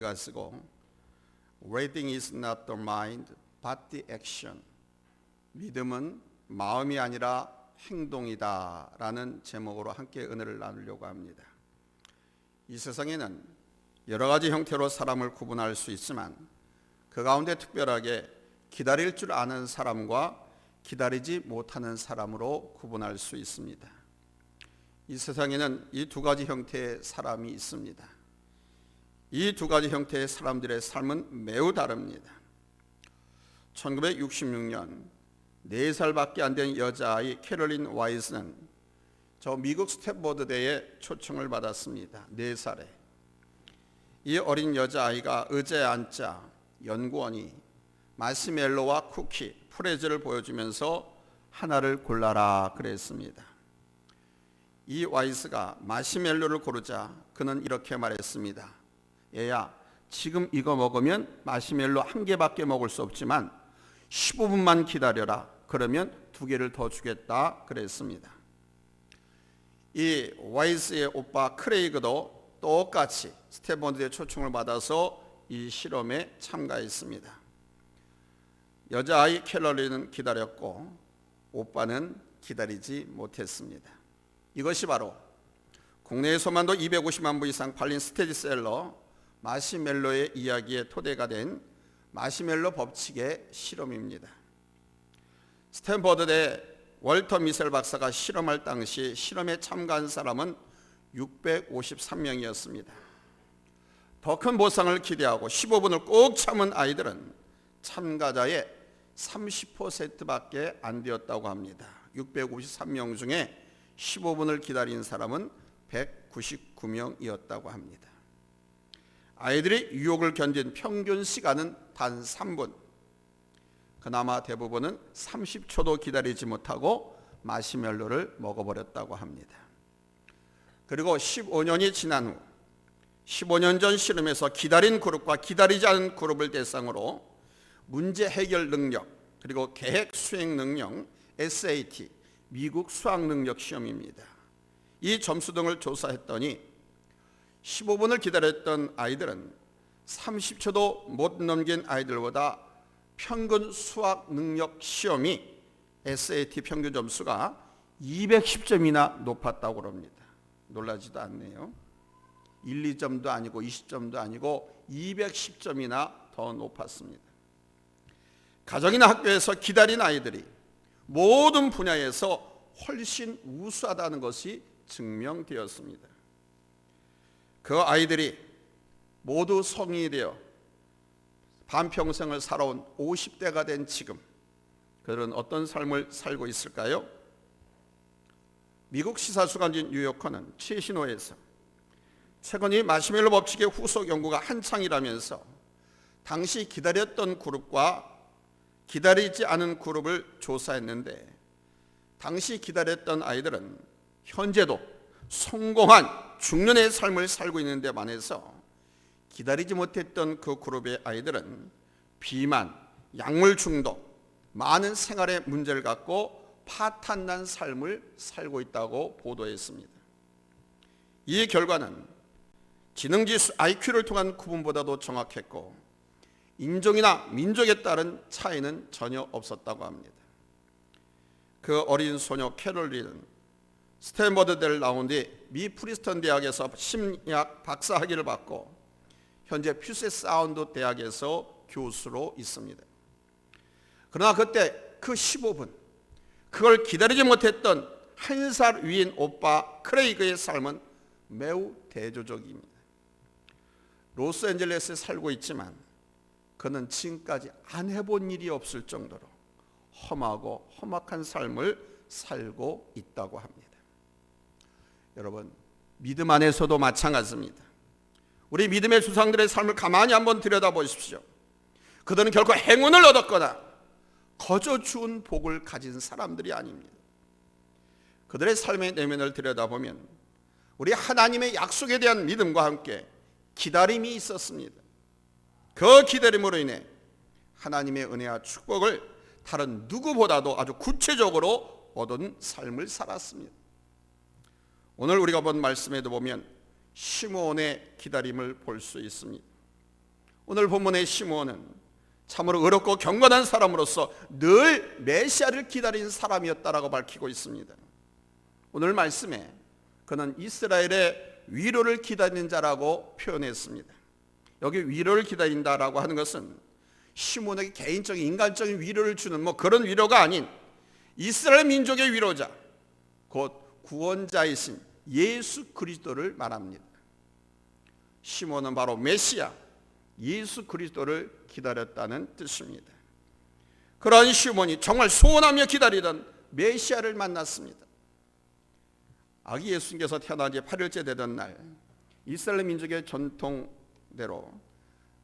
가 쓰고 Reading is not the mind but the action. 믿음은 마음이 아니라 행동이다 라는 제목으로 함께 은혜를 나누려고 합니다. 이 세상에는 여러 가지 형태로 사람을 구분할 수 있지만 그 가운데 특별하게 기다릴 줄 아는 사람과 기다리지 못하는 사람으로 구분할 수 있습니다. 이 세상에는 이 두 가지 형태의 사람이 있습니다. 이 두 가지 형태의 사람들의 삶은 매우 다릅니다. 1966년 4살밖에 안 된 여자아이 캐롤린 와이즈는 저 미국 스탠퍼드대에 초청을 받았습니다. 4살에. 이 어린 여자아이가 의자에 앉자 연구원이 마시멜로와 쿠키, 프레즈를 보여주면서 하나를 골라라 그랬습니다. 이 와이즈가 마시멜로를 고르자 그는 이렇게 말했습니다. 얘야, 지금 이거 먹으면 마시멜로 1개밖에 먹을 수 없지만 15분만 기다려라. 그러면 2개를 더 주겠다 그랬습니다. 이 와이즈의 오빠 크레이그도 똑같이 스탠퍼드의 초청을 받아서 이 실험에 참가했습니다. 여자아이 캐롤린은 기다렸고 오빠는 기다리지 못했습니다. 이것이 바로 국내에서만도 250만 부 이상 팔린 스테디셀러 마시멜로의 이야기의 토대가 된 마시멜로 법칙의 실험입니다. 스탠퍼드대 월터 미셀 박사가 실험할 당시 실험에 참가한 사람은 653명이었습니다. 더 큰 보상을 기대하고 15분을 꼭 참은 아이들은 참가자의 30%밖에 안 되었다고 합니다. 653명 중에 15분을 기다린 사람은 199명이었다고 합니다. 아이들이 유혹을 견딘 평균 시간은 단 3분. 그나마 대부분은 30초도 기다리지 못하고 마시멜로를 먹어버렸다고 합니다. 그리고 15년이 지난 후 15년 전 실험에서 기다린 그룹과 기다리지 않은 그룹을 대상으로 문제 해결 능력 그리고 계획 수행 능력 SAT 미국 수학 능력 시험입니다. 이 점수 등을 조사했더니 15분을 기다렸던 아이들은 30초도 못 넘긴 아이들보다 평균 수학 능력 시험이 SAT 평균 점수가 210점이나 높았다고 합니다. 놀라지도 않네요. 1, 2점도 아니고 20점도 아니고 210점이나 더 높았습니다. 가정이나 학교에서 기다린 아이들이 모든 분야에서 훨씬 우수하다는 것이 증명되었습니다. 그 아이들이 모두 성인이 되어 반평생을 살아온 50대가 된 지금 그들은 어떤 삶을 살고 있을까요? 미국 시사주간지 뉴요커는 최신호에서 최근 이 마시멜로 법칙의 후속 연구가 한창이라면서 당시 기다렸던 그룹과 기다리지 않은 그룹을 조사했는데 당시 기다렸던 아이들은 현재도 성공한 중년의 삶을 살고 있는 데 반해서 기다리지 못했던 그 그룹의 아이들은 비만, 약물 중독, 많은 생활의 문제를 갖고 파탄난 삶을 살고 있다고 보도했습니다. 이 결과는 지능지수 IQ를 통한 구분보다도 정확했고 인종이나 민족에 따른 차이는 전혀 없었다고 합니다. 그 어린 소녀 캐롤린은 스탠퍼드대를 나온 뒤 미 프리스턴 대학에서 심리학 박사학위를 받고 현재 퓨셋 사운드 대학에서 교수로 있습니다. 그러나 그때 그 15분 그걸 기다리지 못했던 1살 위인 오빠 크레이그의 삶은 매우 대조적입니다. 로스앤젤레스에 살고 있지만 그는 지금까지 안 해본 일이 없을 정도로 험하고 험악한 삶을 살고 있다고 합니다. 여러분, 믿음 안에서도 마찬가지입니다. 우리 믿음의 조상들의 삶을 가만히 한번 들여다보십시오. 그들은 결코 행운을 얻었거나 거저 주운 복을 가진 사람들이 아닙니다. 그들의 삶의 내면을 들여다보면 우리 하나님의 약속에 대한 믿음과 함께 기다림이 있었습니다. 그 기다림으로 인해 하나님의 은혜와 축복을 다른 누구보다도 아주 구체적으로 얻은 삶을 살았습니다. 오늘 우리가 본 말씀에도 보면 시므온의 기다림을 볼 수 있습니다. 오늘 본문의 시므온은 참으로 어렵고 경건한 사람으로서 늘 메시아를 기다린 사람이었다라고 밝히고 있습니다. 오늘 말씀에 그는 이스라엘의 위로를 기다리는 자라고 표현했습니다. 여기 위로를 기다린다라고 하는 것은 시므온에게 개인적인 인간적인 위로를 주는 그런 위로가 아닌 이스라엘 민족의 위로자, 곧 구원자이신 예수 그리스도를 말합니다. 시므온은 바로 메시아 예수 그리스도를 기다렸다는 뜻입니다. 그러한 시므온이 정말 소원하며 기다리던 메시아를 만났습니다. 아기 예수님께서 태어난 지 8일째 되던 날, 이스라엘 민족의 전통대로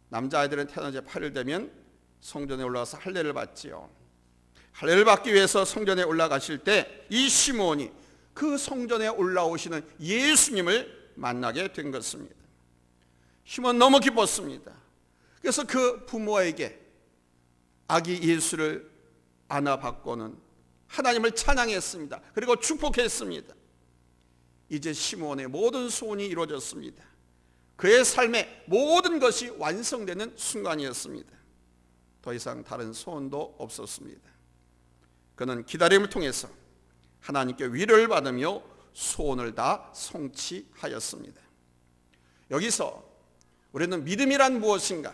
남자아이들은 태어난 지 8일 되면 성전에 올라가서 할례를 받지요. 할례를 받기 위해서 성전에 올라가실 때 이 시므온이 그 성전에 올라오시는 예수님을 만나게 된 것입니다. 시므온 너무 기뻤습니다. 그래서 그 부모에게 아기 예수를 안아받고는 하나님을 찬양했습니다. 그리고 축복했습니다. 이제 시므온의 모든 소원이 이루어졌습니다. 그의 삶의 모든 것이 완성되는 순간이었습니다. 더 이상 다른 소원도 없었습니다. 그는 기다림을 통해서 하나님께 위로를 받으며 소원을 다 성취하였습니다. 여기서 우리는 믿음이란 무엇인가,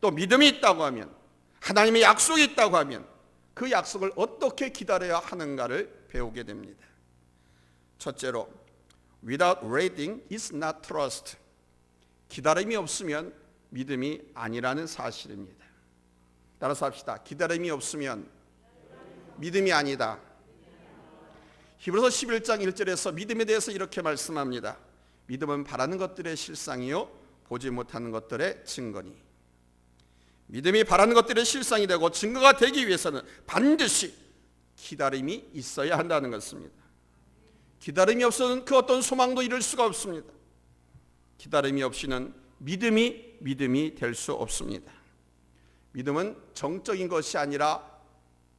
또 믿음이 있다고 하면, 하나님의 약속이 있다고 하면 그 약속을 어떻게 기다려야 하는가를 배우게 됩니다. 첫째로, without waiting is not trust. 기다림이 없으면 믿음이 아니라는 사실입니다. 따라서 합시다. 기다림이 없으면 믿음이 아니다. 히브리서 11장 1절에서 믿음에 대해서 이렇게 말씀합니다. 믿음은 바라는 것들의 실상이요 보지 못하는 것들의 증거니. 믿음이 바라는 것들의 실상이 되고 증거가 되기 위해서는 반드시 기다림이 있어야 한다는 것입니다. 기다림이 없어서는 그 어떤 소망도 이룰 수가 없습니다. 기다림이 없이는 믿음이 될 수 없습니다. 믿음은 정적인 것이 아니라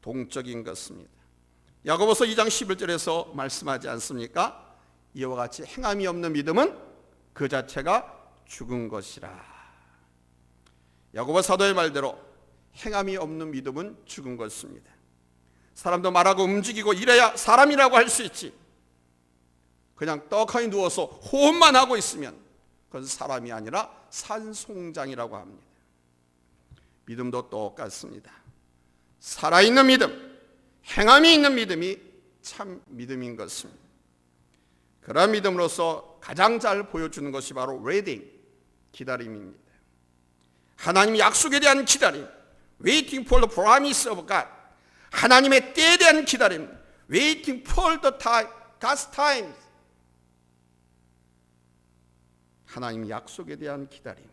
동적인 것입니다. 야고보서 2장 11절에서 말씀하지 않습니까? 이와 같이 행함이 없는 믿음은 그 자체가 죽은 것이라. 야고보 사도의 말대로 행함이 없는 믿음은 죽은 것입니다. 사람도 말하고 움직이고 이래야 사람이라고 할 수 있지, 그냥 떡하니 누워서 호흡만 하고 있으면 그건 사람이 아니라 산송장이라고 합니다. 믿음도 똑같습니다. 살아있는 믿음, 행함이 있는 믿음이 참 믿음인 것입니다. 그런 믿음으로서 가장 잘 보여주는 것이 바로 waiting, 기다림입니다. 하나님의 약속에 대한 기다림, waiting for the promise of God. 하나님의 때에 대한 기다림, waiting for the time, God's time. 하나님의 약속에 대한 기다림,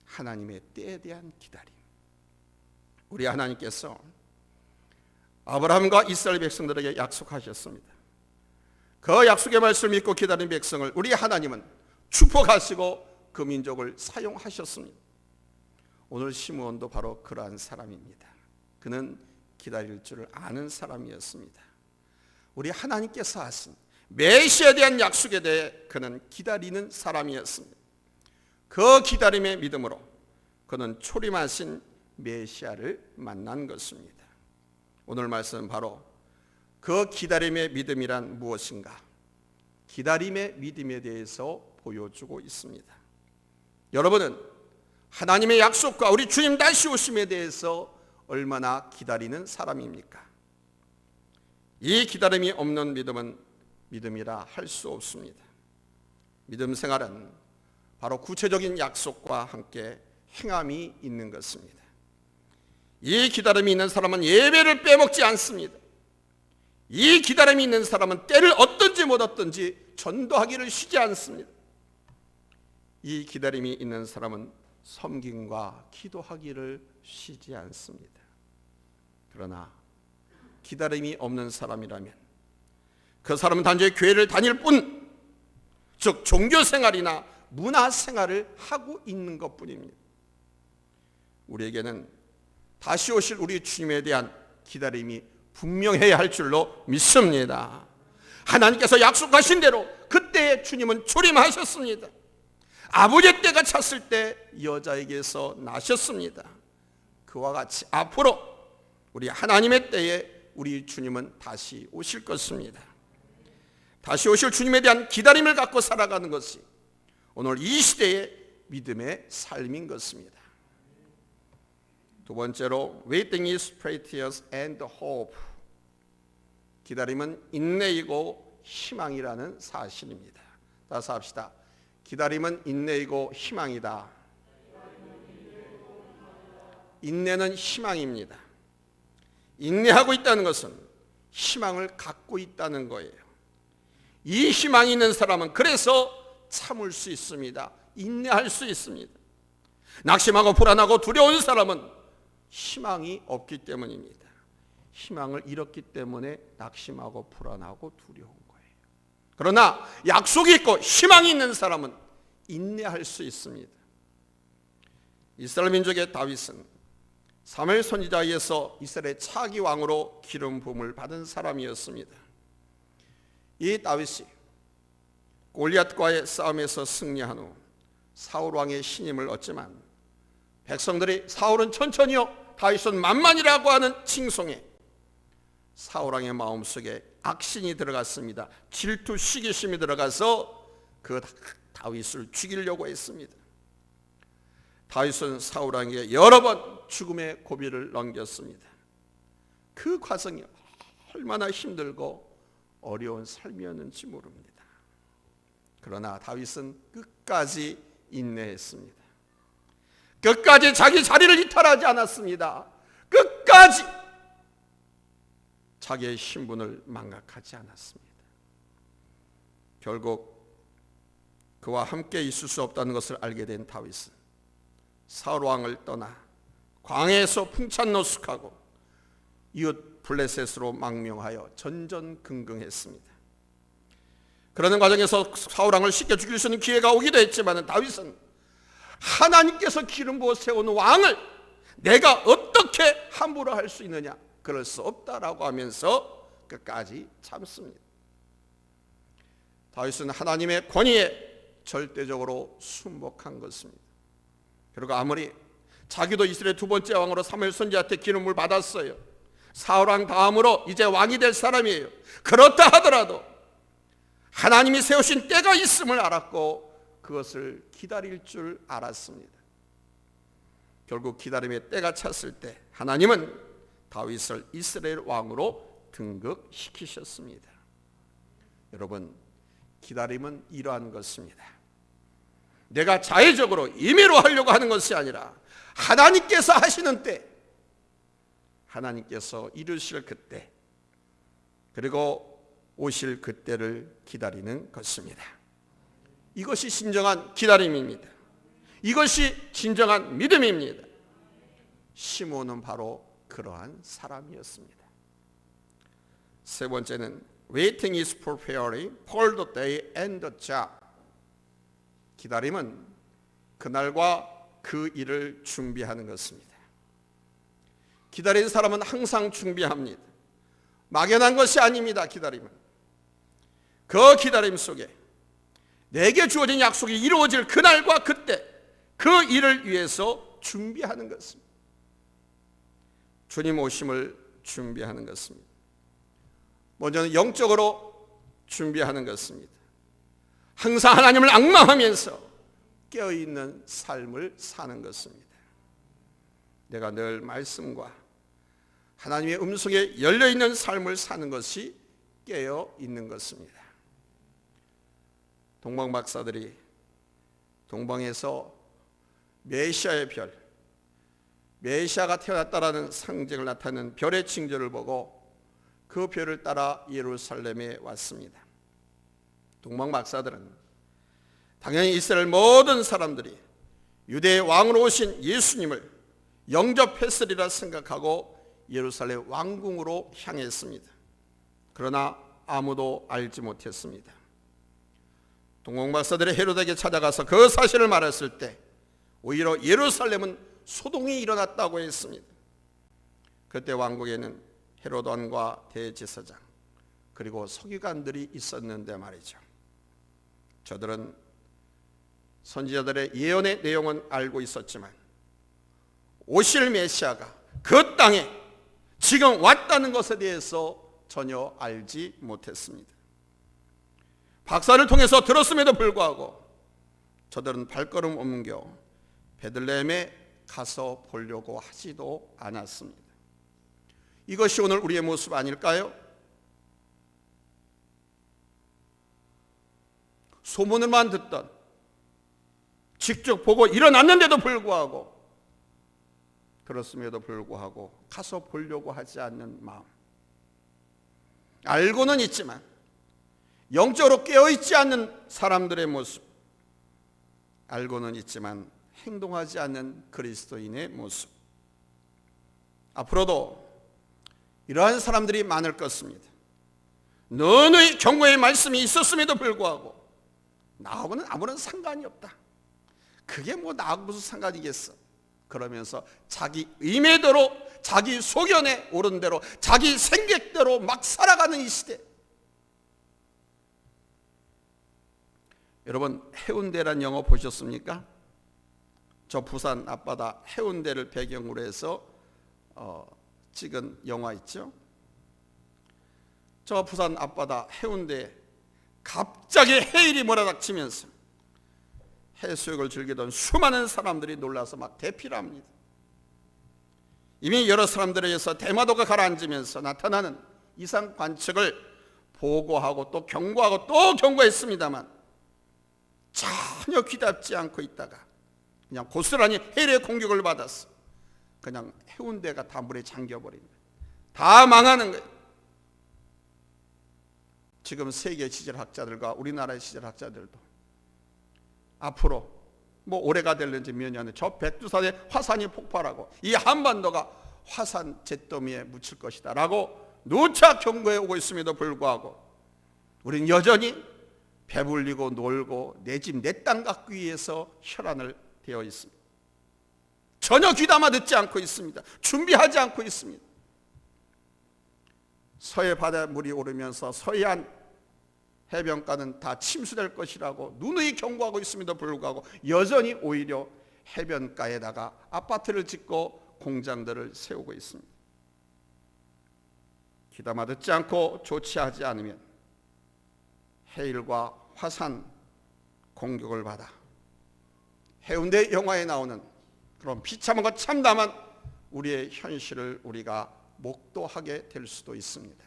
하나님의 때에 대한 기다림. 우리 하나님께서 아브라함과 이스라엘 백성들에게 약속하셨습니다. 그 약속의 말씀을 믿고 기다린 백성을 우리 하나님은 축복하시고 그 민족을 사용하셨습니다. 오늘 시므온도 바로 그러한 사람입니다. 그는 기다릴 줄을 아는 사람이었습니다. 우리 하나님께서 하신 메시아에 대한 약속에 대해 그는 기다리는 사람이었습니다. 그 기다림의 믿음으로 그는 초림하신 메시아를 만난 것입니다. 오늘 말씀은 바로 그 기다림의 믿음이란 무엇인가, 기다림의 믿음에 대해서 보여주고 있습니다. 여러분은 하나님의 약속과 우리 주님 다시 오심에 대해서 얼마나 기다리는 사람입니까? 이 기다림이 없는 믿음은 믿음이라 할 수 없습니다. 믿음 생활은 바로 구체적인 약속과 함께 행함이 있는 것입니다. 이 기다림이 있는 사람은 예배를 빼먹지 않습니다. 이 기다림이 있는 사람은 때를 얻든지 못 얻든지 전도하기를 쉬지 않습니다. 이 기다림이 있는 사람은 섬김과 기도하기를 쉬지 않습니다. 그러나 기다림이 없는 사람이라면 그 사람은 단지 교회를 다닐 뿐, 즉 종교생활이나 문화생활을 하고 있는 것뿐입니다. 우리에게는 다시 오실 우리 주님에 대한 기다림이 분명해야 할 줄로 믿습니다. 하나님께서 약속하신 대로 그때에 주님은 초림하셨습니다. 아버지의 때가 찼을 때 여자에게서 나셨습니다. 그와 같이 앞으로 우리 하나님의 때에 우리 주님은 다시 오실 것입니다. 다시 오실 주님에 대한 기다림을 갖고 살아가는 것이 오늘 이 시대의 믿음의 삶인 것입니다. 두 번째로 waiting is patience and hope. 기다림은 인내이고 희망이라는 사실입니다. 따라서 합시다. 기다림은 인내이고 희망이다. 인내는 희망입니다. 인내하고 있다는 것은 희망을 갖고 있다는 거예요. 이 희망이 있는 사람은 그래서 참을 수 있습니다. 인내할 수 있습니다. 낙심하고 불안하고 두려운 사람은 희망이 없기 때문입니다. 희망을 잃었기 때문에 낙심하고 불안하고 두려운 거예요. 그러나 약속이 있고 희망이 있는 사람은 인내할 수 있습니다. 이스라엘 민족의 다윗은 사무엘 선지자에 의해서 이스라엘의 차기 왕으로 기름 부음을 받은 사람이었습니다. 이 다윗이 골리앗과의 싸움에서 승리한 후 사울 왕의 신임을 얻지만 백성들이 사울은 천천히요 다윗은 만만이라고 하는 칭송에 사울 왕의 마음속에 악신이 들어갔습니다. 질투, 시기심이 들어가서 그 다윗을 죽이려고 했습니다. 다윗은 사울 왕에게 여러 번 죽음의 고비를 넘겼습니다. 그 과정이 얼마나 힘들고 어려운 삶이었는지 모릅니다. 그러나 다윗은 끝까지 인내했습니다. 끝까지 자기 자리를 이탈하지 않았습니다. 끝까지 자기의 신분을 망각하지 않았습니다. 결국 그와 함께 있을 수 없다는 것을 알게 된 다윗은 사울 왕을 떠나 광야에서 풍찬노숙하고 이웃 블레셋으로 망명하여 전전긍긍했습니다. 그러는 과정에서 사울 왕을 쉽게 죽일 수 있는 기회가 오기도 했지만 다윗은 하나님께서 기름 부어 세운 왕을 내가 어떻게 함부로 할 수 있느냐, 그럴 수 없다라고 하면서 끝까지 참습니다. 다윗은 하나님의 권위에 절대적으로 순복한 것입니다. 그리고 아무리 자기도 이스라엘 두 번째 왕으로 사무엘 선지자한테 기름을 받았어요. 사울 왕 다음으로 이제 왕이 될 사람이에요. 그렇다 하더라도 하나님이 세우신 때가 있음을 알았고 그것을 기다릴 줄 알았습니다. 결국 기다림의 때가 찼을 때 하나님은 다윗을 이스라엘 왕으로 등극시키셨습니다. 여러분, 기다림은 이러한 것입니다. 내가 자의적으로 임의로 하려고 하는 것이 아니라 하나님께서 하시는 때, 하나님께서 이루실 그때, 그리고 오실 그때를 기다리는 것입니다. 이것이 진정한 기다림입니다. 이것이 진정한 믿음입니다. 시므온은 바로 그러한 사람이었습니다. 세 번째는 Waiting is preparing for the day and the job. 기다림은 그날과 그 일을 준비하는 것입니다. 기다리는 사람은 항상 준비합니다. 막연한 것이 아닙니다. 기다림은 그 기다림 속에 내게 주어진 약속이 이루어질 그날과 그때 그 일을 위해서 준비하는 것입니다. 주님 오심을 준비하는 것입니다. 먼저는 영적으로 준비하는 것입니다. 항상 하나님을 앙망하면서 깨어있는 삶을 사는 것입니다. 내가 늘 말씀과 하나님의 음성에 열려있는 삶을 사는 것이 깨어있는 것입니다. 동방 박사들이 동방에서 메시아의 별, 메시아가 태어났다라는 상징을 나타내는 별의 징조를 보고 그 별을 따라 예루살렘에 왔습니다. 동방 박사들은 당연히 이스라엘 모든 사람들이 유대의 왕으로 오신 예수님을 영접했으리라 생각하고 예루살렘 왕궁으로 향했습니다. 그러나 아무도 알지 못했습니다. 동방 박사들이 헤로데에게 찾아가서 그 사실을 말했을 때 오히려 예루살렘은 소동이 일어났다고 했습니다. 그때 왕국에는 헤롯 왕과 대제사장 그리고 서기관들이 있었는데 말이죠. 저들은 선지자들의 예언의 내용은 알고 있었지만 오실 메시아가 그 땅에 지금 왔다는 것에 대해서 전혀 알지 못했습니다. 박사를 통해서 들었음에도 불구하고 저들은 발걸음 옮겨 베들레헴에 가서 보려고 하지도 않았습니다. 이것이 오늘 우리의 모습 아닐까요? 소문을만 듣던, 직접 보고 일어났는데도 불구하고, 들었음에도 불구하고 가서 보려고 하지 않는 마음, 알고는 있지만 영적으로 깨어있지 않는 사람들의 모습, 알고는 있지만 행동하지 않는 그리스도인의 모습, 앞으로도 이러한 사람들이 많을 것입니다. 너의 경고의 말씀이 있었음에도 불구하고 나하고는 아무런 상관이 없다. 그게 뭐 나하고 무슨 상관이겠어. 그러면서 자기 의매대로, 자기 소견에 오른 대로, 자기 생각대로 막 살아가는 이 시대. 여러분, 해운대란 영화 보셨습니까? 저 부산 앞바다 해운대를 배경으로 해서 찍은 영화 있죠. 저 부산 앞바다 해운대에 갑자기 해일이 몰아닥치면서 해수욕을 즐기던 수많은 사람들이 놀라서 막 대피를 합니다. 이미 여러 사람들에 의해서 대마도가 가라앉으면서 나타나는 이상 관측을 보고하고 또 경고하고 또 경고했습니다만 전혀 귀답지 않고 있다가 그냥 고스란히 해일의 공격을 받았어. 그냥 해운대가 다 물에 잠겨버린 거예요. 다 망하는 거예요. 지금 세계 지질학자들과 우리나라의 지질학자들도 앞으로 뭐 올해가 될는지 몇 년에 저 백두산에 화산이 폭발하고 이 한반도가 화산 잿더미에 묻힐 것이다 라고 누차 경고해 오고 있음에도 불구하고 우리는 여전히 배불리고 놀고 내 집 내 땅 갖기 위해서 혈안을 되어 있습니다. 전혀 귀담아 듣지 않고 있습니다. 준비하지 않고 있습니다. 서해 바다에 물이 오르면서 서해안 해변가는 다 침수될 것이라고 누누이 경고하고 있음에도 불구하고 여전히 오히려 해변가에다가 아파트를 짓고 공장들을 세우고 있습니다. 귀담아 듣지 않고 조치하지 않으면 해일과 화산 공격을 받아 해운대 영화에 나오는 그런 비참하고 참담한 우리의 현실을 우리가 목도하게 될 수도 있습니다.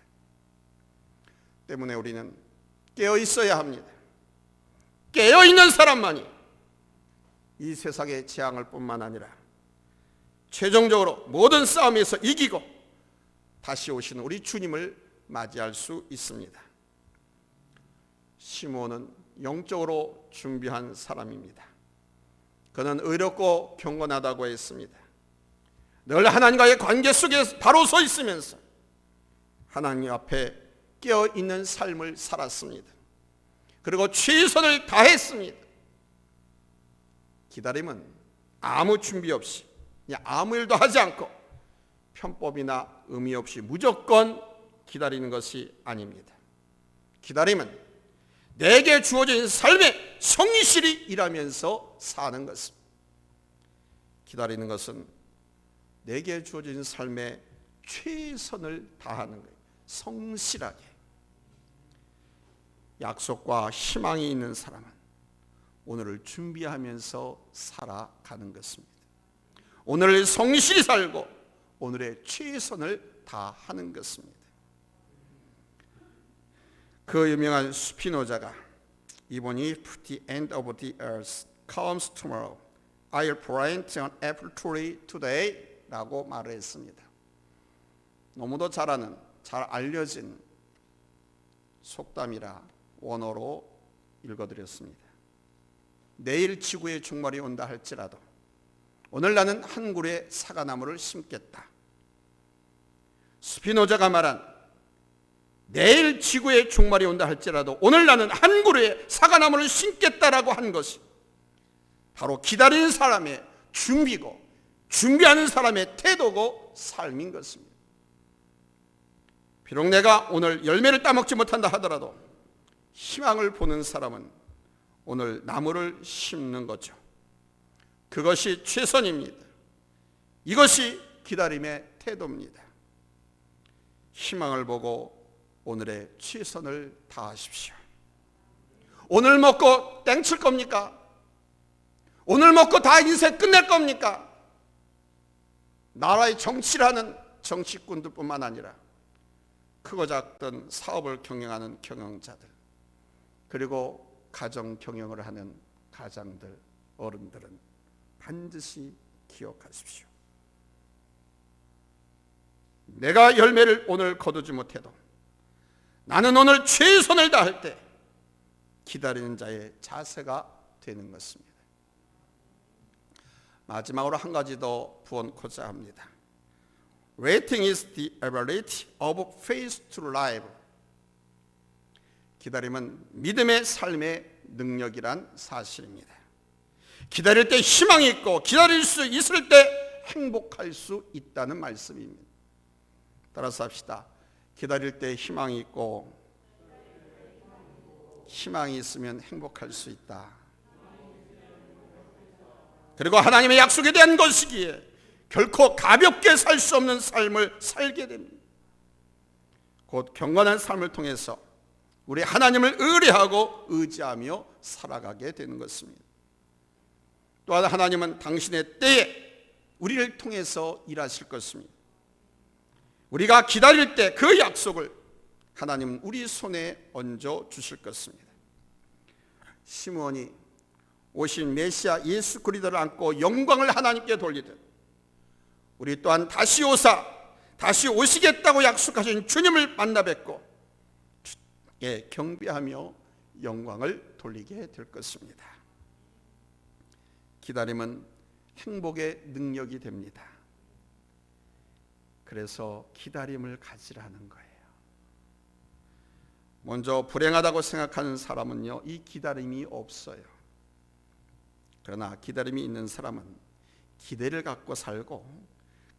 때문에 우리는 깨어 있어야 합니다. 깨어 있는 사람만이 이 세상의 재앙을 뿐만 아니라 최종적으로 모든 싸움에서 이기고 다시 오시는 우리 주님을 맞이할 수 있습니다. 시므온은 영적으로 준비한 사람입니다. 그는 의롭고 경건하다고 했습니다. 늘 하나님과의 관계 속에 바로 서 있으면서 하나님 앞에 깨어있는 삶을 살았습니다. 그리고 최선을 다했습니다. 기다림은 아무 준비 없이 그냥 아무 일도 하지 않고 편법이나 의미 없이 무조건 기다리는 것이 아닙니다. 기다림은 내게 주어진 삶의 성실히 일하면서 사는 것입니다. 기다리는 것은 내게 주어진 삶의 최선을 다하는 거예요. 성실하게. 약속과 희망이 있는 사람은 오늘을 준비하면서 살아가는 것입니다. 오늘을 성실히 살고 오늘의 최선을 다하는 것입니다. 그 유명한 스피노자가 Even if the end of the earth comes tomorrow, I'll plant an apple tree today 라고 말을 했습니다. 너무도 잘 알려진 속담이라 원어로 읽어드렸습니다. 내일 지구의 종말이 온다 할지라도 오늘 나는 한 그루의 사과나무를 심겠다. 스피노자가 말한 내일 지구의 종말이 온다 할지라도 오늘 나는 한 그루의 사과나무를 심겠다라고 한 것이 바로 기다리는 사람의 준비고 준비하는 사람의 태도고 삶인 것입니다. 비록 내가 오늘 열매를 따먹지 못한다 하더라도 희망을 보는 사람은 오늘 나무를 심는 거죠. 그것이 최선입니다. 이것이 기다림의 태도입니다. 희망을 보고 오늘의 최선을 다하십시오. 오늘 먹고 땡칠 겁니까? 오늘 먹고 다 인생 끝낼 겁니까? 나라의 정치를 하는 정치꾼들뿐만 아니라 크고 작던 사업을 경영하는 경영자들, 그리고 가정 경영을 하는 가장들, 어른들은 반드시 기억하십시오. 내가 열매를 오늘 거두지 못해도 나는 오늘 최선을 다할 때 기다리는 자의 자세가 되는 것입니다. 마지막으로 한 가지 더 부언코자 합니다. Waiting is the ability of faith to live. 기다림은 믿음의 삶의 능력이란 사실입니다. 기다릴 때 희망이 있고 기다릴 수 있을 때 행복할 수 있다는 말씀입니다. 따라서 합시다. 기다릴 때 희망이 있고 희망이 있으면 행복할 수 있다. 그리고 하나님의 약속에 대한 것이기에 결코 가볍게 살 수 없는 삶을 살게 됩니다. 곧 경건한 삶을 통해서 우리 하나님을 의뢰하고 의지하며 살아가게 되는 것입니다. 또한 하나님은 당신의 때에 우리를 통해서 일하실 것입니다. 우리가 기다릴 때 그 약속을 하나님은 우리 손에 얹어 주실 것입니다. 시므온이 오신 메시아 예수 그리스도를 안고 영광을 하나님께 돌리듯 우리 또한 다시 오시겠다고 약속하신 주님을 만나 뵙고 주께 경배하며 영광을 돌리게 될 것입니다. 기다림은 행복의 능력이 됩니다. 그래서 기다림을 가지라는 거예요. 먼저 불행하다고 생각하는 사람은요, 이 기다림이 없어요. 그러나 기다림이 있는 사람은 기대를 갖고 살고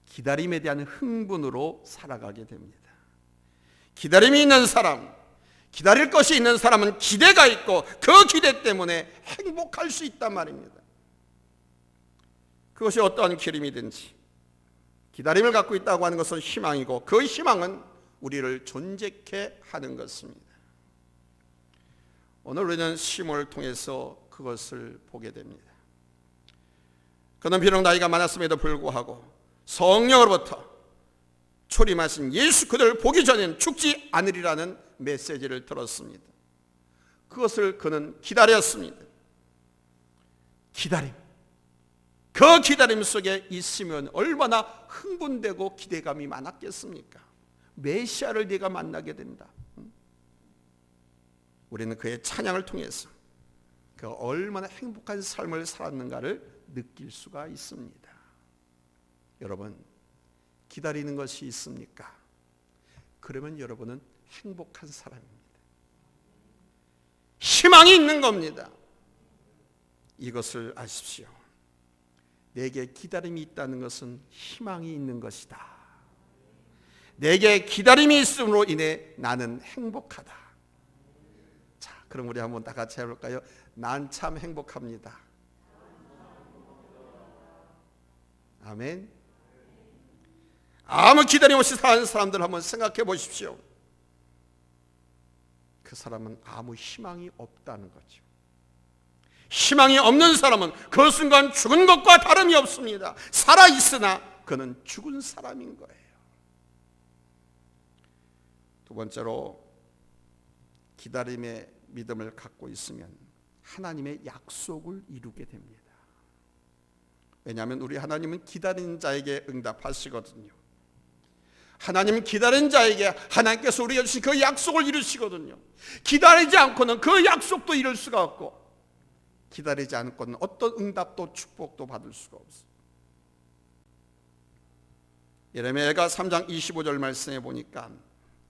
기다림에 대한 흥분으로 살아가게 됩니다. 기다림이 있는 사람, 기다릴 것이 있는 사람은 기대가 있고 그 기대 때문에 행복할 수 있단 말입니다. 그것이 어떠한 기림이든지 기다림을 갖고 있다고 하는 것은 희망이고 그 희망은 우리를 존재케 하는 것입니다. 오늘 우리는 시므온을 통해서 그것을 보게 됩니다. 그는 비록 나이가 많았음에도 불구하고 성령으로부터 초림하신 예수 그들을 보기 전에는 죽지 않으리라는 메시지를 들었습니다. 그것을 그는 기다렸습니다. 기다림. 그 기다림 속에 있으면 얼마나 흥분되고 기대감이 많았겠습니까? 메시아를 네가 만나게 된다. 우리는 그의 찬양을 통해서 그 얼마나 행복한 삶을 살았는가를 느낄 수가 있습니다. 여러분, 기다리는 것이 있습니까? 그러면 여러분은 행복한 사람입니다. 희망이 있는 겁니다. 이것을 아십시오. 내게 기다림이 있다는 것은 희망이 있는 것이다. 내게 기다림이 있음으로 인해 나는 행복하다. 자, 그럼 우리 한번 다 같이 해볼까요? 난 참 행복합니다. 아멘. 아무 기다림 없이 사는 사람들 한번 생각해 보십시오. 그 사람은 아무 희망이 없다는 거죠. 희망이 없는 사람은 그 순간 죽은 것과 다름이 없습니다. 살아있으나 그는 죽은 사람인 거예요. 두 번째로 기다림의 믿음을 갖고 있으면 하나님의 약속을 이루게 됩니다. 왜냐하면 우리 하나님은 기다리는 자에게 응답하시거든요. 하나님은 기다리는 자에게 하나님께서 우리에게 주신 그 약속을 이루시거든요. 기다리지 않고는 그 약속도 이룰 수가 없고 기다리지 않고는 어떤 응답도 축복도 받을 수가 없어요. 예레미야가 3장 25절 말씀에 보니까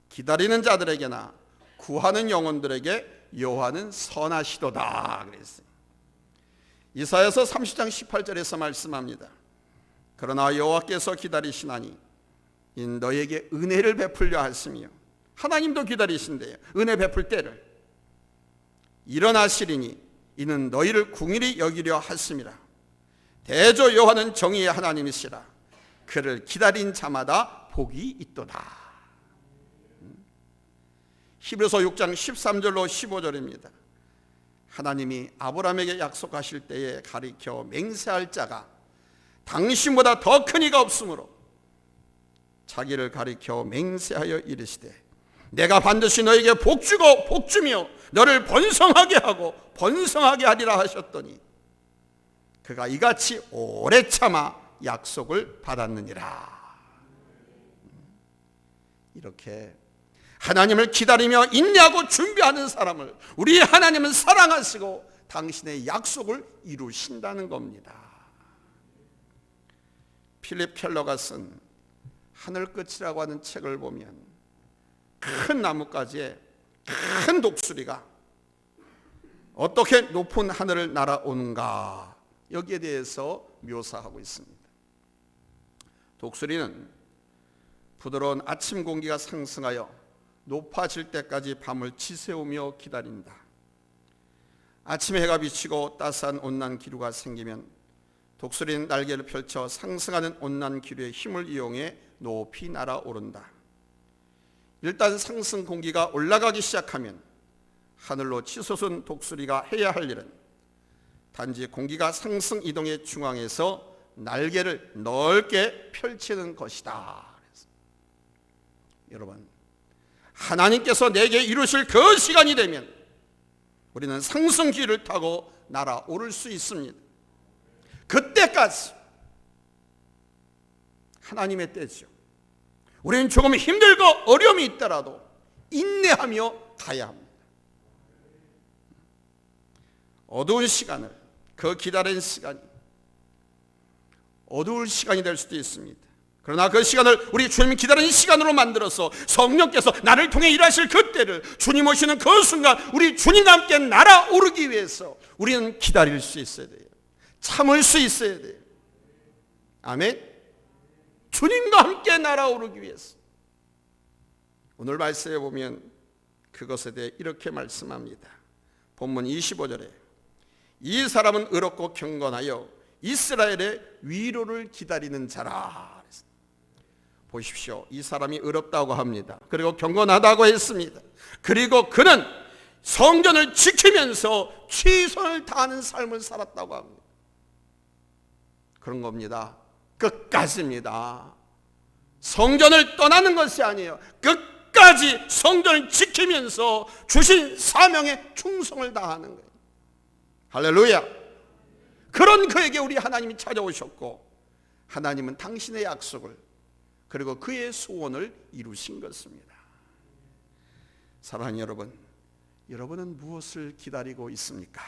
기다리는 자들에게나 구하는 영혼들에게 여호와는 선하시도다 그랬어요. 이사야서 30장 18절에서 말씀합니다. 그러나 여호와께서 기다리시나니 인 너에게 은혜를 베풀려 하시며, 하나님도 기다리신대요. 은혜 베풀 때를 일어나시리니 이는 너희를 궁일이 여기려 하심이라. 대저 여호와는 정의의 하나님이시라. 그를 기다린 자마다 복이 있도다. 히브리서 6장 13절로 15절입니다. 하나님이 아브라함에게 약속하실 때에 가리켜 맹세할 자가 당신보다 더 큰 이가 없으므로 자기를 가리켜 맹세하여 이르시되 내가 반드시 너에게 복주고 복주며 너를 번성하게 하고 번성하게 하리라 하셨더니 그가 이같이 오래 참아 약속을 받았느니라. 이렇게 하나님을 기다리며 인내하고 준비하는 사람을 우리 하나님은 사랑하시고 당신의 약속을 이루신다는 겁니다. 필립 켈러가 쓴 하늘끝이라고 하는 책을 보면 큰 나뭇가지에 큰 독수리가 어떻게 높은 하늘을 날아오는가, 여기에 대해서 묘사하고 있습니다. 독수리는 부드러운 아침 공기가 상승하여 높아질 때까지 밤을 지새우며 기다린다. 아침에 해가 비치고 따스한 온난 기류가 생기면 독수리는 날개를 펼쳐 상승하는 온난 기류의 힘을 이용해 높이 날아오른다. 일단 상승 공기가 올라가기 시작하면 하늘로 치솟은 독수리가 해야 할 일은 단지 공기가 상승 이동의 중앙에서 날개를 넓게 펼치는 것이다. 여러분, 하나님께서 내게 이루실 그 시간이 되면 우리는 상승기를 타고 날아오를 수 있습니다. 그때까지 하나님의 때죠. 우리는 조금 힘들고 어려움이 있더라도 인내하며 가야 합니다. 어두운 시간을, 그 기다린 시간이 어두울 시간이 될 수도 있습니다. 그러나 그 시간을 우리 주님 기다리는 시간으로 만들어서 성령께서 나를 통해 일하실 그때를, 주님 오시는 그 순간 우리 주님과 함께 날아오르기 위해서 우리는 기다릴 수 있어야 돼요. 참을 수 있어야 돼요. 아멘. 주님과 함께 날아오르기 위해서. 오늘 말씀에 보면 그것에 대해 이렇게 말씀합니다. 본문 25절에 이 사람은 의롭고 경건하여 이스라엘의 위로를 기다리는 자라. 보십시오. 이 사람이 의롭다고 합니다. 그리고 경건하다고 했습니다. 그리고 그는 성전을 지키면서 최선을 다하는 삶을 살았다고 합니다. 그런 겁니다. 끝까지입니다. 성전을 떠나는 것이 아니에요. 끝까지 성전을 지키면서 주신 사명에 충성을 다하는 거예요. 할렐루야. 그런 그에게 우리 하나님이 찾아오셨고 하나님은 당신의 약속을 그리고 그의 소원을 이루신 것입니다. 사랑하는 여러분, 여러분은 무엇을 기다리고 있습니까?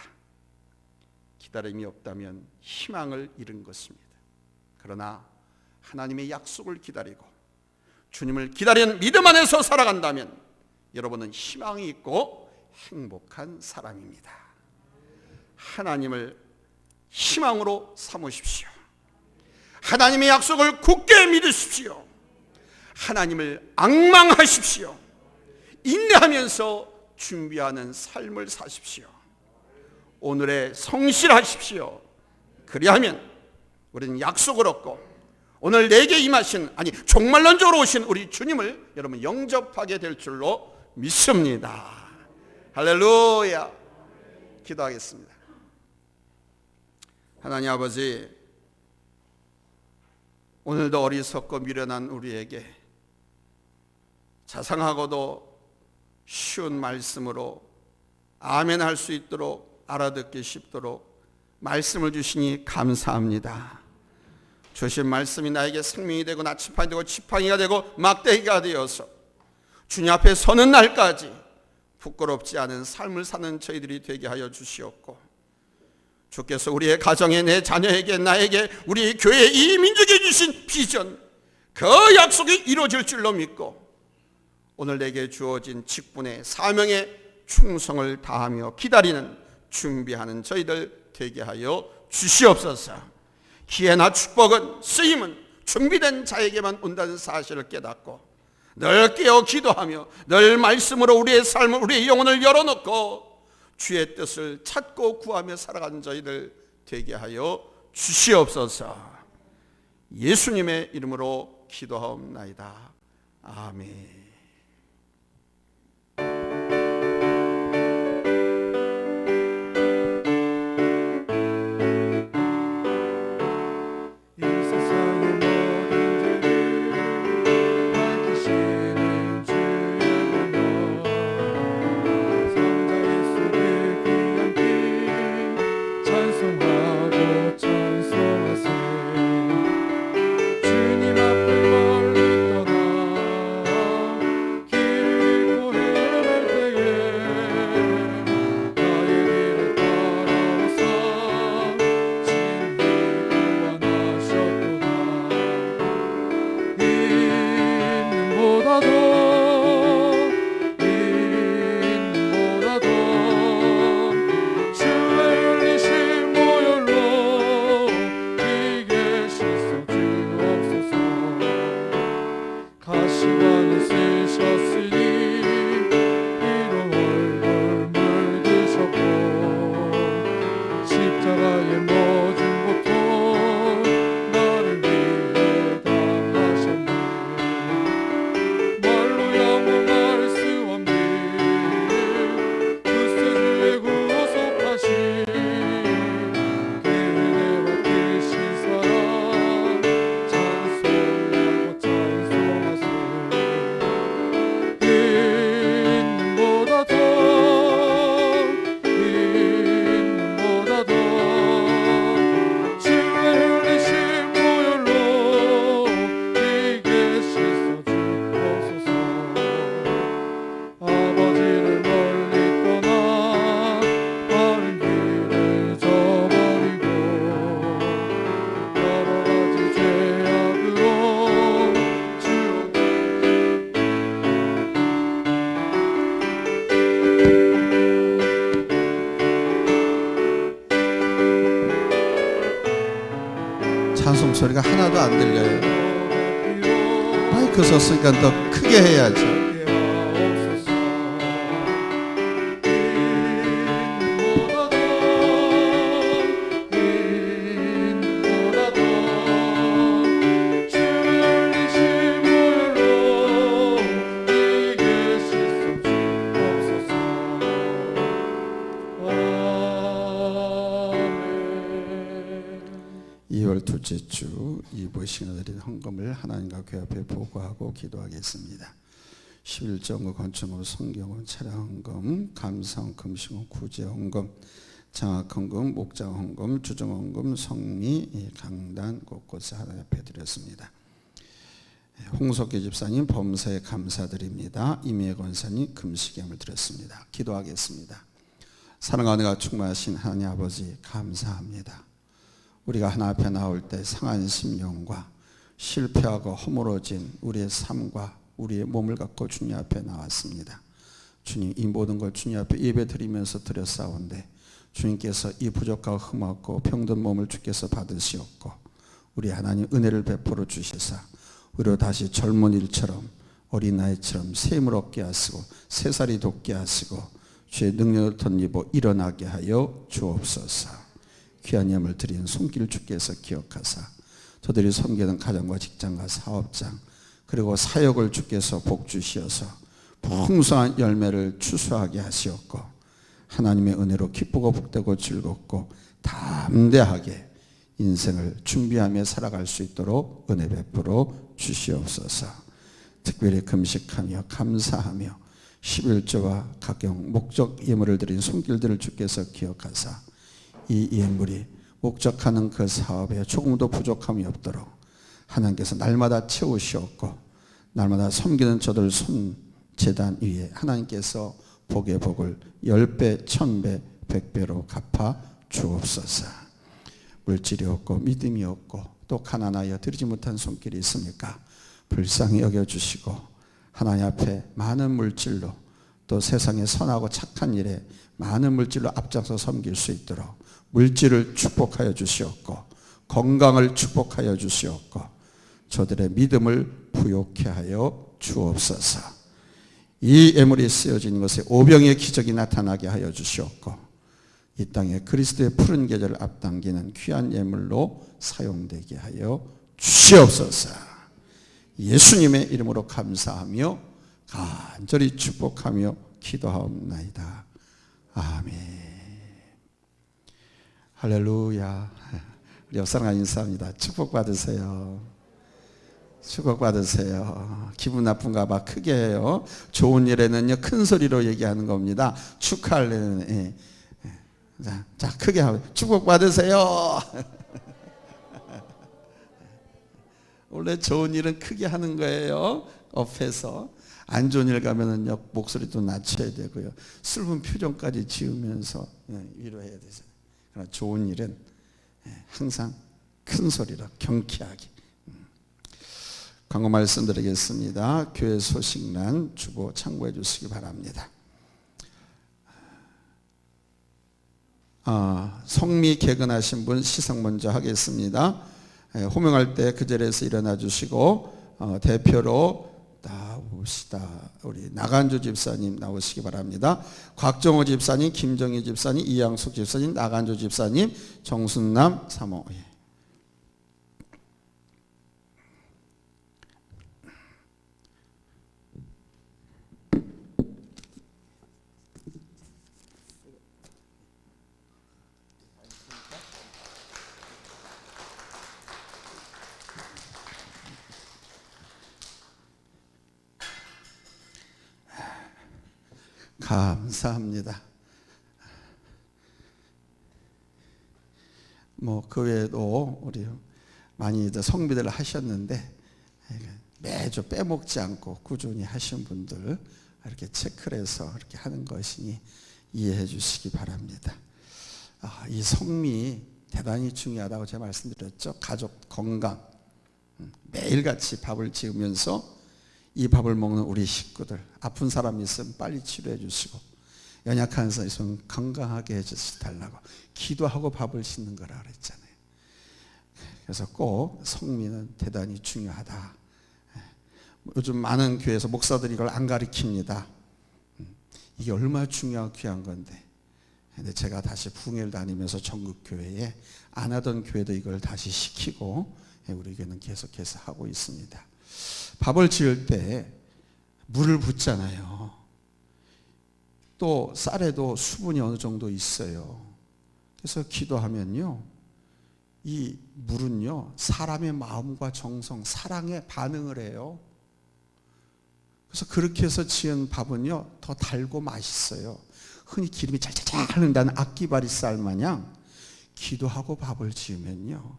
기다림이 없다면 희망을 잃은 것입니다. 그러나 하나님의 약속을 기다리고 주님을 기다리는 믿음 안에서 살아간다면 여러분은 희망이 있고 행복한 사람입니다. 하나님을 희망으로 삼으십시오. 하나님의 약속을 굳게 믿으십시오. 하나님을 앙망하십시오. 인내하면서 준비하는 삶을 사십시오. 오늘에 성실하십시오. 그리하면 우리는 약속을 얻고 오늘 내게 임하신, 아니 종말론적으로 오신 우리 주님을 여러분 영접하게 될 줄로 믿습니다. 할렐루야. 기도하겠습니다. 하나님 아버지, 오늘도 어리석고 미련한 우리에게 자상하고도 쉬운 말씀으로 아멘 할 수 있도록, 알아듣기 쉽도록 말씀을 주시니 감사합니다. 주신 말씀이 나에게 생명이 되고 나치판이 되고 지팡이가 되고 막대기가 되어서 주님 앞에 서는 날까지 부끄럽지 않은 삶을 사는 저희들이 되게 하여 주시옵고, 주께서 우리의 가정에, 내 자녀에게, 나에게, 우리 교회, 이 민족에 주신 비전, 그 약속이 이루어질 줄로 믿고 오늘 내게 주어진 직분의 사명에 충성을 다하며 기다리는, 준비하는 저희들 되게 하여 주시옵소서. 기회나 축복은, 쓰임은 준비된 자에게만 온다는 사실을 깨닫고 늘 깨어 기도하며 늘 말씀으로 우리의 삶을, 우리의 영혼을 열어놓고 주의 뜻을 찾고 구하며 살아가는 저희들 되게 하여 주시옵소서. 예수님의 이름으로 기도하옵나이다. 아멘. 찬송 소리가 하나도 안 들려요. 마이크 썼으니까 더 크게 해야죠. 둘째 주 이부 시간에 드린 헌금을 하나님과 교회 앞에 보고하고 기도하겠습니다. 11정금, 건축금, 성경금, 차량헌금, 감사헌금, 금식헌금, 구제헌금, 장학헌금, 목장헌금, 주정헌금, 성리, 강단 곳곳에 하나님 앞에 드렸습니다. 홍석기 집사님 범사에 감사드립니다. 이미혜 권사님 금식염을 드렸습니다. 기도하겠습니다. 사랑하는 은혜가 충만하신 하나님 아버지 감사합니다. 우리가 하나 앞에 나올 때 상한 심령과 실패하고 허물어진 우리의 삶과 우리의 몸을 갖고 주님 앞에 나왔습니다. 주님, 이 모든 걸 주님 앞에 예배 드리면서 드렸사온데 주님께서 이 부족하고 흠없고 병든 몸을 주께서 받으시었고 우리 하나님 은혜를 베풀어 주시사 우리로 다시 젊은이처럼 어린아이처럼 샘을 얻게 하시고 새살이 돋게 하시고 주의 능력을 덧입어 일어나게 하여 주옵소서. 귀한 예물 드린 손길 주께서 기억하사 저들이 섬기는 가정과 직장과 사업장 그리고 사역을 주께서 복주시어서 풍성한 열매를 추수하게 하시었고 하나님의 은혜로 기쁘고 복되고 즐겁고 담대하게 인생을 준비하며 살아갈 수 있도록 은혜 베풀어 주시옵소서. 특별히 금식하며 감사하며 11조와 각종 목적 예물을 드린 손길들을 주께서 기억하사 이 예물이 목적하는 그 사업에 조금도 부족함이 없도록 하나님께서 날마다 채우시었고 날마다 섬기는 저들 손 제단 위에 하나님께서 복의 복을 10배, 1000배, 100배로 갚아 주옵소서. 물질이 없고 믿음이 없고 또 가난하여 드리지 못한 손길이 있습니까? 불쌍히 여겨주시고 하나님 앞에 많은 물질로 또 세상의 선하고 착한 일에 많은 물질로 앞장서 섬길 수 있도록 물질을 축복하여 주시옵고 건강을 축복하여 주시옵고 저들의 믿음을 부욕케 하여 주옵소서. 이 예물이 쓰여진 것에 오병의 기적이 나타나게 하여 주시옵고 이 땅에 그리스도의 푸른 계절을 앞당기는 귀한 예물로 사용되게 하여 주시옵소서. 예수님의 이름으로 감사하며 간절히 축복하며 기도하옵나이다. 아멘. 할렐루야. 우리 옆사람과 인사합니다. 축복받으세요. 축복받으세요. 기분 나쁜가 봐. 크게 해요. 좋은 일에는요 큰 소리로 얘기하는 겁니다. 축하할래는 자 크게 하고 축복받으세요. 원래 좋은 일은 크게 하는 거예요. 옆에서. 안 좋은 일 가면은요 목소리도 낮춰야 되고요. 슬픈 표정까지 지으면서 위로해야 되잖아요. 그러나 좋은 일은 항상 큰 소리로 경쾌하게. 광고 말씀드리겠습니다. 교회 소식란 주보 참고해 주시기 바랍니다. 성미 개근하신 분 시상 먼저 하겠습니다. 호명할 때 그 자리에서 일어나 주시고 대표로 나오시다. 우리 나간주 집사님 나오시기 바랍니다. 곽정호 집사님, 김정희 집사님, 이양숙 집사님, 나간주 집사님, 정순남 사모. 감사합니다. 그 외에도 우리 많이 성비들 하셨는데 매주 빼먹지 않고 꾸준히 하신 분들 이렇게 체크를 해서 이렇게 하는 것이니 이해해 주시기 바랍니다. 이 성미 대단히 중요하다고 제가 말씀드렸죠. 가족 건강. 매일같이 밥을 지으면서 이 밥을 먹는 우리 식구들, 아픈 사람이 있으면 빨리 치료해 주시고 연약한 사람 있으면 건강하게 해주시달라고 기도하고 밥을 짓는 거라 그랬잖아요. 그래서 꼭 성미는 대단히 중요하다. 요즘 많은 교회에서 목사들이 이걸 안 가르칩니다. 이게 얼마나 중요하고 귀한 건데. 근데 제가 다시 부흥회를 다니면서 전국 교회에 안 하던 교회도 이걸 다시 시키고 우리 교회는 계속해서 하고 있습니다. 밥을 지을 때 물을 붓잖아요. 또 쌀에도 수분이 어느 정도 있어요. 그래서 기도하면요, 이 물은요 사람의 마음과 정성, 사랑에 반응을 해요. 그래서 그렇게 해서 지은 밥은요 더 달고 맛있어요. 흔히 기름이 찰찰찰 흐른다는 악기바리 쌀 마냥 기도하고 밥을 지으면요,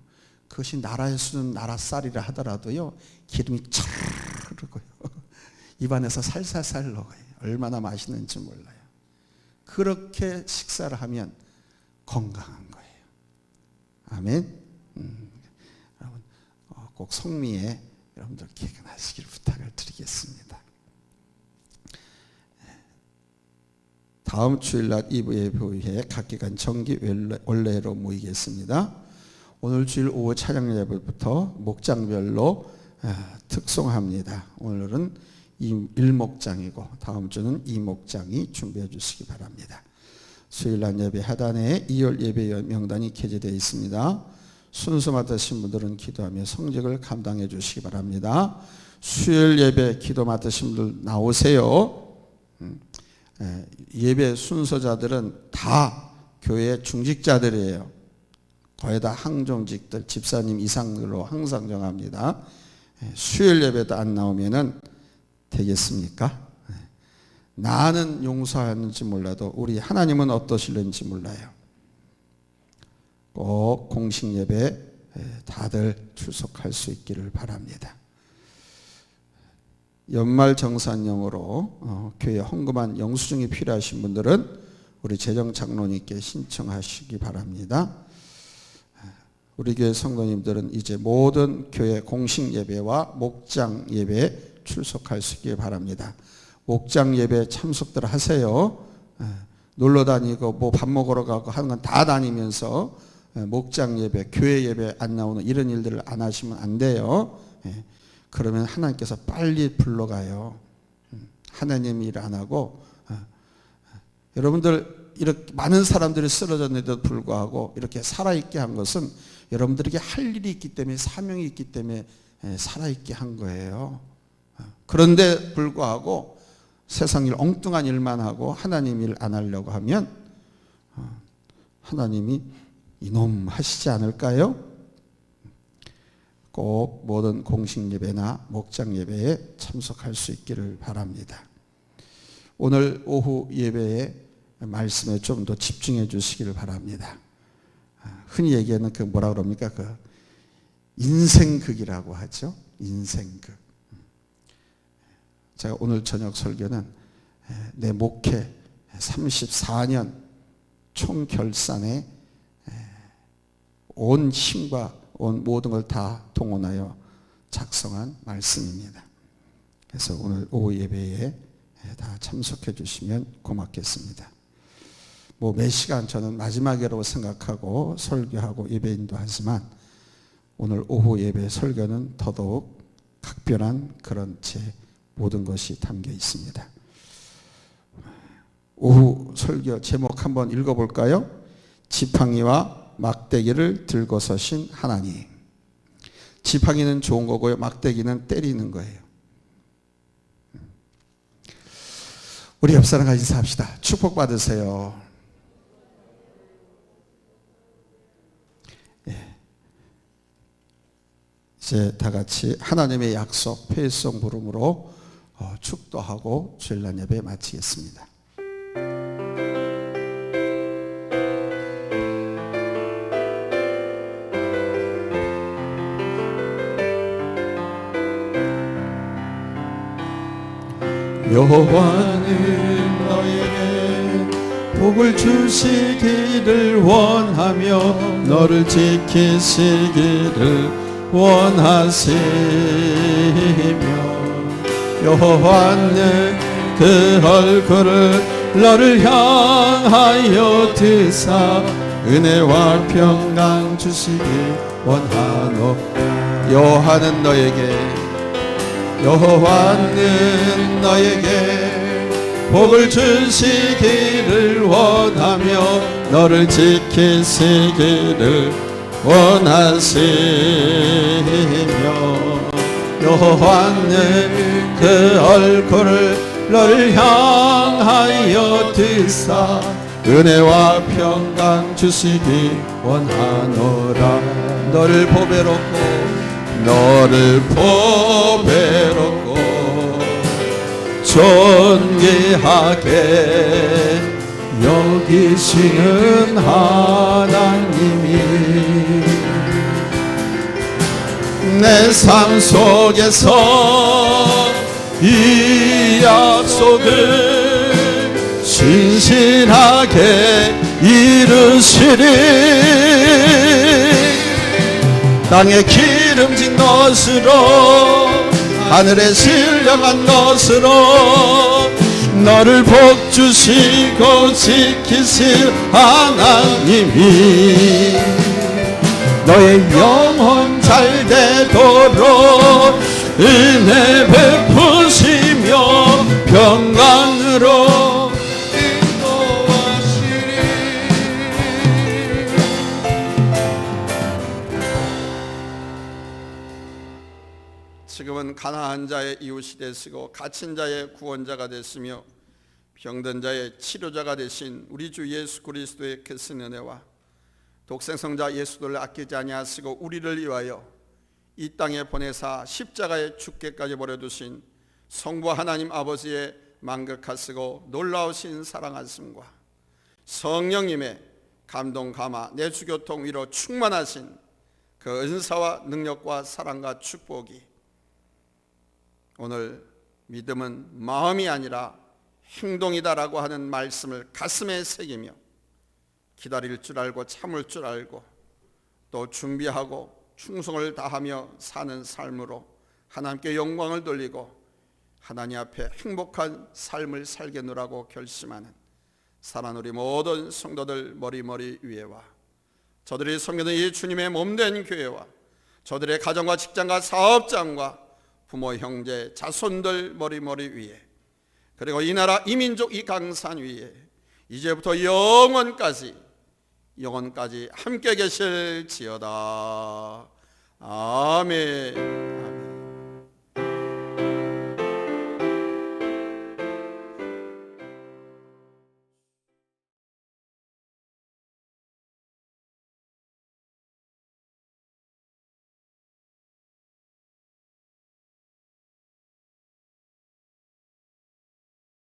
그것이 나라의 수는 나라 쌀이라 하더라도요 기름이 찰 흐르고요 입안에서 살살살 녹아요. 얼마나 맛있는지 몰라요. 그렇게 식사를 하면 건강한 거예요. 아멘. 여러분 꼭 성미에 여러분들 개근하시길 부탁을 드리겠습니다. 다음 주일날 2부 예배후에 각기간 정기 원래로 모이겠습니다. 오늘 주일 오후 찬양 예배부터 목장별로 특송합니다. 오늘은 1목장이고 다음 주는 2목장이 준비해 주시기 바랍니다. 수요일날 예배 하단에 2월 예배 명단이 게재되어 있습니다. 순서 맡으신 분들은 기도하며 성직을 감당해 주시기 바랍니다. 수요일 예배 기도 맡으신 분들 나오세요. 예배 순서자들은 다 교회 중직자들이에요. 거의 다 항종직들, 집사님 이상으로 항상 정합니다. 수요일 예배도 안 나오면은 되겠습니까? 나는 용서하는지 몰라도 우리 하나님은 어떠실는지 몰라요. 꼭 공식 예배 다들 출석할 수 있기를 바랍니다. 연말 정산용으로 교회 헌금한 영수증이 필요하신 분들은 우리 재정장로님께 신청하시기 바랍니다. 우리 교회 성도님들은 이제 모든 교회 공식 예배와 목장 예배에 출석할 수 있기 바랍니다. 목장 예배 참석들 하세요. 놀러 다니고 뭐 밥 먹으러 가고 하는 건 다 다니면서 목장 예배, 교회 예배 안 나오는 이런 일들을 안 하시면 안 돼요. 그러면 하나님께서 빨리 불러가요. 하나님 일 안 하고 여러분들 이렇게 많은 사람들이 쓰러졌는데도 불구하고 이렇게 살아있게 한 것은 여러분들에게 할 일이 있기 때문에, 사명이 있기 때문에 살아있게 한 거예요. 그런데 불구하고 세상 일, 엉뚱한 일만 하고 하나님 일 안 하려고 하면 하나님이 이놈 하시지 않을까요? 꼭 모든 공식 예배나 목장 예배에 참석할 수 있기를 바랍니다. 오늘 오후 예배에 말씀에 좀 더 집중해 주시기를 바랍니다. 흔히 얘기하는 그 뭐라 그럽니까? 그 인생극이라고 하죠. 인생극. 제가 오늘 저녁 설교는 내 목회 34년 총결산에 온 힘과 온 모든 걸 다 동원하여 작성한 말씀입니다. 그래서 오늘 오후 예배에 다 참석해 주시면 고맙겠습니다. 뭐 몇 시간 저는 마지막이라고 생각하고 설교하고 예배인도 하지만 오늘 오후 예배 설교는 더더욱 각별한 그런 제 모든 것이 담겨 있습니다. 오후 설교 제목 한번 읽어볼까요? 지팡이와 막대기를 들고 서신 하나님. 지팡이는 좋은 거고요, 막대기는 때리는 거예요. 우리 옆 사람 같이 인사합시다. 축복 받으세요. 이제 다 같이 하나님의 약속 회성 부름으로 축도하고 주일날 예배 마치겠습니다. 여호와는 너에게 복을 주시기를 원하며 너를 지키시기를 원하시며 여호와는 그 얼굴을 너를 향하여 드사 은혜와 평강 주시기 원하노. 여호와는 너에게 복을 주시기를 원하며 너를 지키시기를 원하시며 여호와는 그 얼굴을 너를 향하여 드사 은혜와 평강 주시기 원하노라. 너를 보배롭고 존귀하게 여기시는 하나님이 내 삶 속에서 이 약속을 신실하게 이루시리. 땅에 기름진 것으로 하늘에 신령한 것으로 너를 복주시고 지키실 하나님이 너의 영혼 잘 되도록 은혜 베푸시며 평강으로 인도하시리. 지금은 가난한 자의 이웃이 되시고 갇힌 자의 구원자가 되시며 병든 자의 치료자가 되신 우리 주 예수 그리스도의 크신 은혜와 독생성자 예수를 아끼지 아니하시고 우리를 위하여 이 땅에 보내사 십자가에 죽게까지 버려두신 성부 하나님 아버지의 만극하시고 놀라우신 사랑하심과 성령님의 감동 감화 내주교통 위로 충만하신 그 은사와 능력과 사랑과 축복이 오늘 믿음은 마음이 아니라 행동이다라고 하는 말씀을 가슴에 새기며 기다릴 줄 알고 참을 줄 알고 또 준비하고 충성을 다하며 사는 삶으로 하나님께 영광을 돌리고 하나님 앞에 행복한 삶을 살겠노라고 결심하는 사랑하는 우리 모든 성도들 머리 위에와 저들이 섬기는 이 주님의 몸된 교회와 저들의 가정과 직장과 사업장과 부모 형제 자손들 머리 위에 그리고 이 나라 이 민족 이 강산 위에 이제부터 영원까지 함께 계실지어다. 아멘.